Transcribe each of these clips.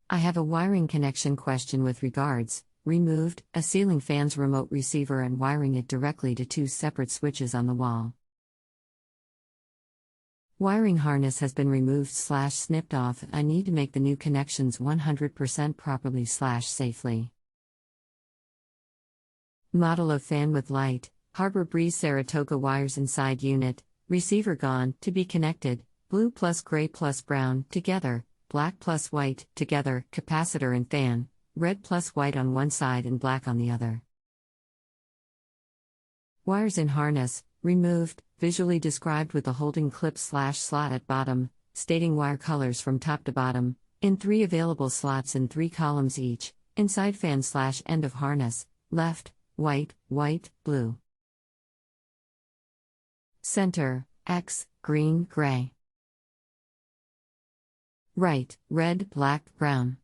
I have a wiring connection question with regards. Removed a ceiling fan's remote receiver and wiring it directly to two separate switches on the wall. Wiring harness has been removed / snipped off. I need to make the new connections 100% properly / safely. Model of fan with light, Harbor Breeze Saratoga wires inside unit, receiver gone, to be connected, blue plus gray plus brown, together, black plus white, together, capacitor and fan, red plus white on one side and black on the other. Wires in harness, removed, visually described with the holding clip / slot at bottom, stating wire colors from top to bottom, in 3 available slots in 3 columns each, inside fan / end of harness, left, white, white, blue. Center, X, green, gray. Right, red, black, brown.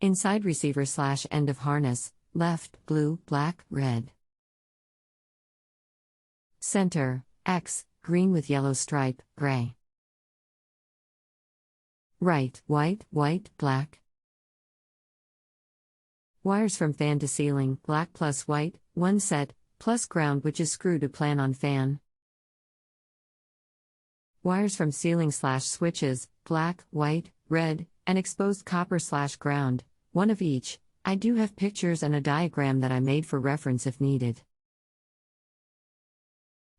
Inside receiver / end of harness, left, blue, black, red. Center, X, green with yellow stripe, gray. Right, white, white, black. Wires from fan to ceiling, black plus white, 1 set, plus ground which is screw to plan on fan. Wires from ceiling / switches, black, white, red, and exposed copper / ground, 1 of each. I do have pictures and a diagram that I made for reference if needed.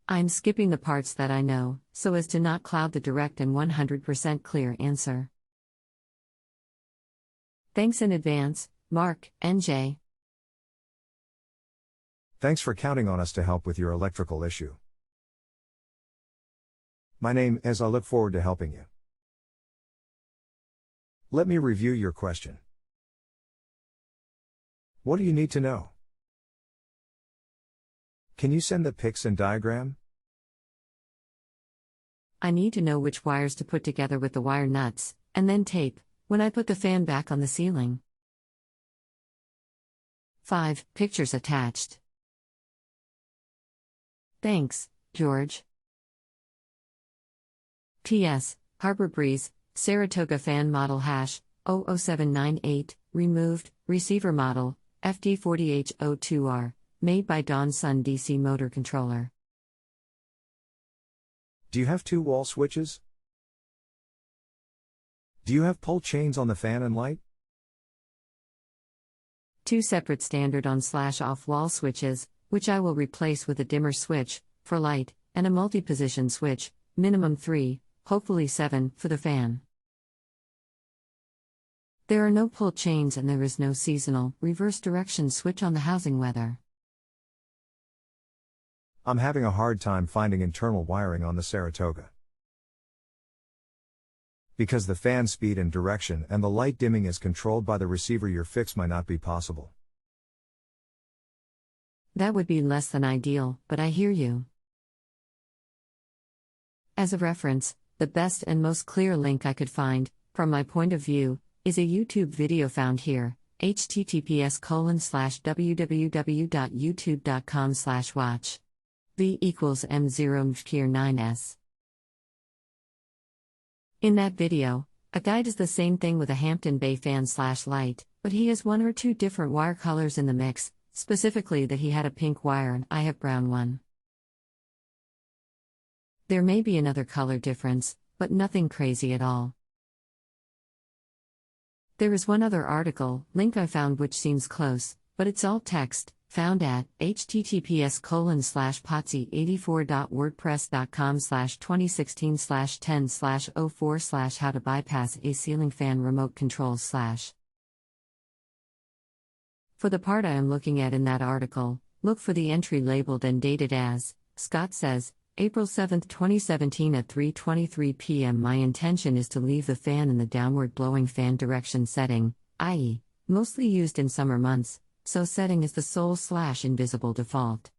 I'm skipping the parts that I know, so as to not cloud the direct and 100% clear answer. Thanks in advance, Mark, NJ. Thanks for counting on us to help with your electrical issue. My name is. I look forward to helping you. Let me review your question. What do you need to know? Can you send the pics and diagram? I need to know which wires to put together with the wire nuts, and then tape, when I put the fan back on the ceiling. 5. Pictures attached. Thanks, George. P.S. Harbor Breeze, Saratoga fan model #00798, removed, receiver model, FD40H02R, made by Dawn Sun DC motor controller. Do you have 2 wall switches? Do you have pull chains on the fan and light? 2 separate standard on / off wall switches, which I will replace with a dimmer switch, for light, and a multi-position switch, minimum 3, hopefully 7, for the fan. There are no pull chains and there is no seasonal, reverse direction switch on the housing weather. I'm having a hard time finding internal wiring on the Saratoga. Because the fan speed and direction and the light dimming is controlled by the receiver, your fix might not be possible. That would be less than ideal, but I hear you. As a reference, the best and most clear link I could find, from my point of view, is a YouTube video found here, https://www.youtube.com/watch. V equals M0MKIR9S. In that video, a guy does the same thing with a Hampton Bay fan / light, but he has 1 or 2 different wire colors in the mix, specifically that he had a pink wire and I have brown one. There may be another color difference, but nothing crazy at all. There is one other article, link I found which seems close, but it's all text, found at https://potsy84.wordpress.com/2016/10/04/ how to bypass a ceiling fan remote control / For the part I am looking at in that article, look for the entry labeled and dated as, Scott says, April 7, 2017 at 3:23 p.m. My intention is to leave the fan in the downward blowing fan direction setting, i.e., mostly used in summer months, so setting is the sole / invisible default.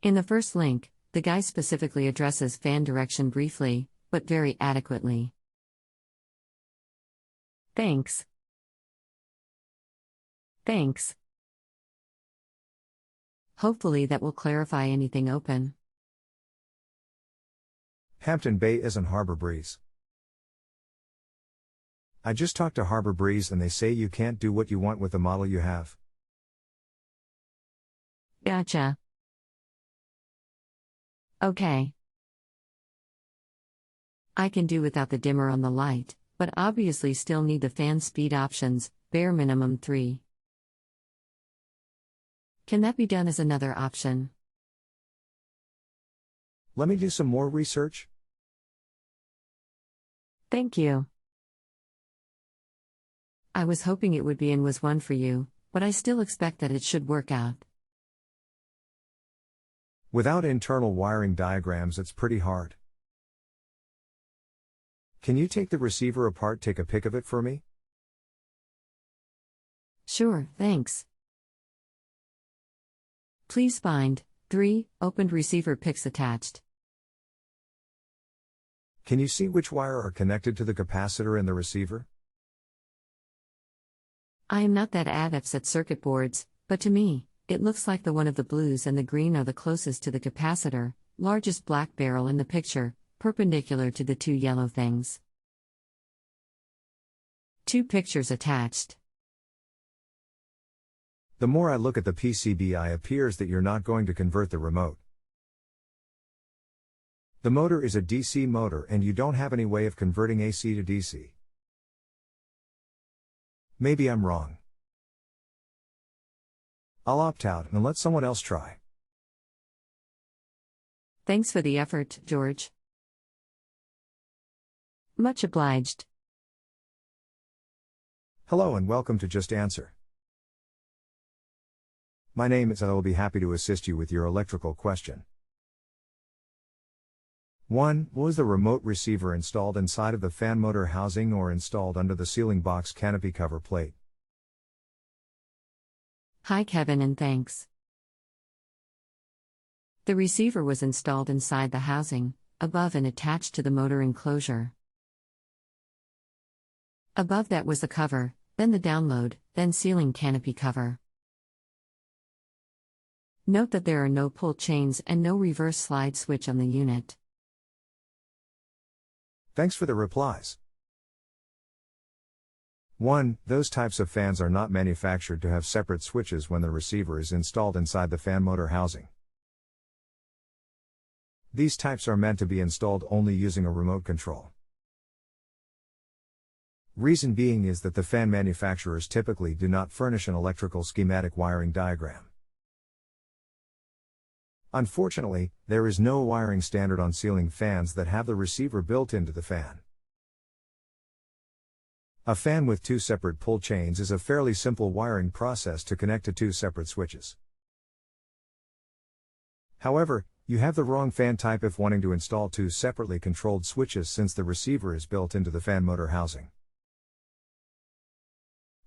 In the first link, the guy specifically addresses fan direction briefly, but very adequately. Thanks. Thanks. Hopefully that will clarify anything open. Hampton Bay isn't Harbor Breeze. I just talked to Harbor Breeze and they say you can't do what you want with the model you have. Gotcha. Okay. I can do without the dimmer on the light, but obviously still need the fan speed options, bare minimum 3. Can that be done as another option? Let me do some more research. Thank you. I was hoping it would be and was one for you, but I still expect that it should work out. Without internal wiring diagrams, it's pretty hard. Can you take the receiver apart, take a pic of it for me? Sure, thanks. Please find 3 opened receiver pics attached. Can you see which wire are connected to the capacitor in the receiver? I am not that adept at circuit boards, but to me, it looks like the one of the blues and the green are the closest to the capacitor, largest black barrel in the picture, perpendicular to the 2 yellow things. 2 pictures attached. The more I look at the PCB, it appears that you're not going to convert the remote. The motor is a DC motor and you don't have any way of converting AC to DC. Maybe I'm wrong. I'll opt out and let someone else try. Thanks for the effort, George. Much obliged. Hello and welcome to Just Answer. My name is. I will be happy to assist you with your electrical question. 1. Was the remote receiver installed inside of the fan motor housing or installed under the ceiling box canopy cover plate? Hi Kevin and thanks. The receiver was installed inside the housing, above and attached to the motor enclosure. Above that was the cover, then the download, then ceiling canopy cover. Note that there are no pull chains and no reverse slide switch on the unit. Thanks for the replies. 1. Those types of fans are not manufactured to have separate switches when the receiver is installed inside the fan motor housing. These types are meant to be installed only using a remote control. Reason being is that the fan manufacturers typically do not furnish an electrical schematic wiring diagram. Unfortunately, there is no wiring standard on ceiling fans that have the receiver built into the fan. A fan with 2 separate pull chains is a fairly simple wiring process to connect to 2 separate switches. However, you have the wrong fan type if wanting to install 2 separately controlled switches since the receiver is built into the fan motor housing.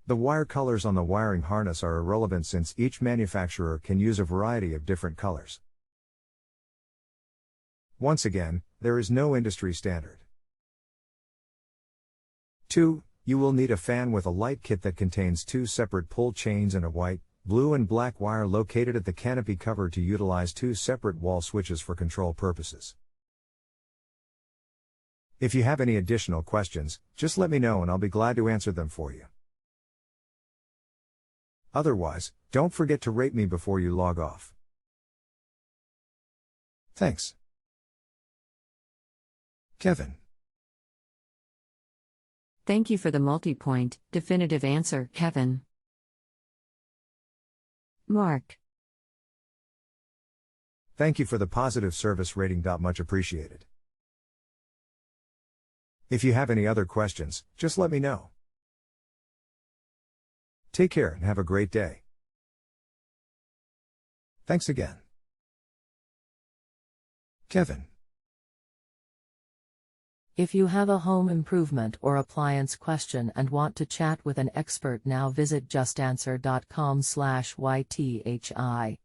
The wire colors on the wiring harness are irrelevant since each manufacturer can use a variety of different colors. Once again, there is no industry standard. 2. You will need a fan with a light kit that contains 2 separate pull chains and a white, blue and black wire located at the canopy cover to utilize 2 separate wall switches for control purposes. If you have any additional questions, just let me know and I'll be glad to answer them for you. Otherwise, don't forget to rate me before you log off. Thanks. Kevin. Thank you for the multi-point, definitive answer, Kevin. Mark. Thank you for the positive service rating. Much appreciated. If you have any other questions, just let me know. Take care and have a great day. Thanks again. Kevin. If you have a home improvement or appliance question and want to chat with an expert now, visit justanswer.com/ythi.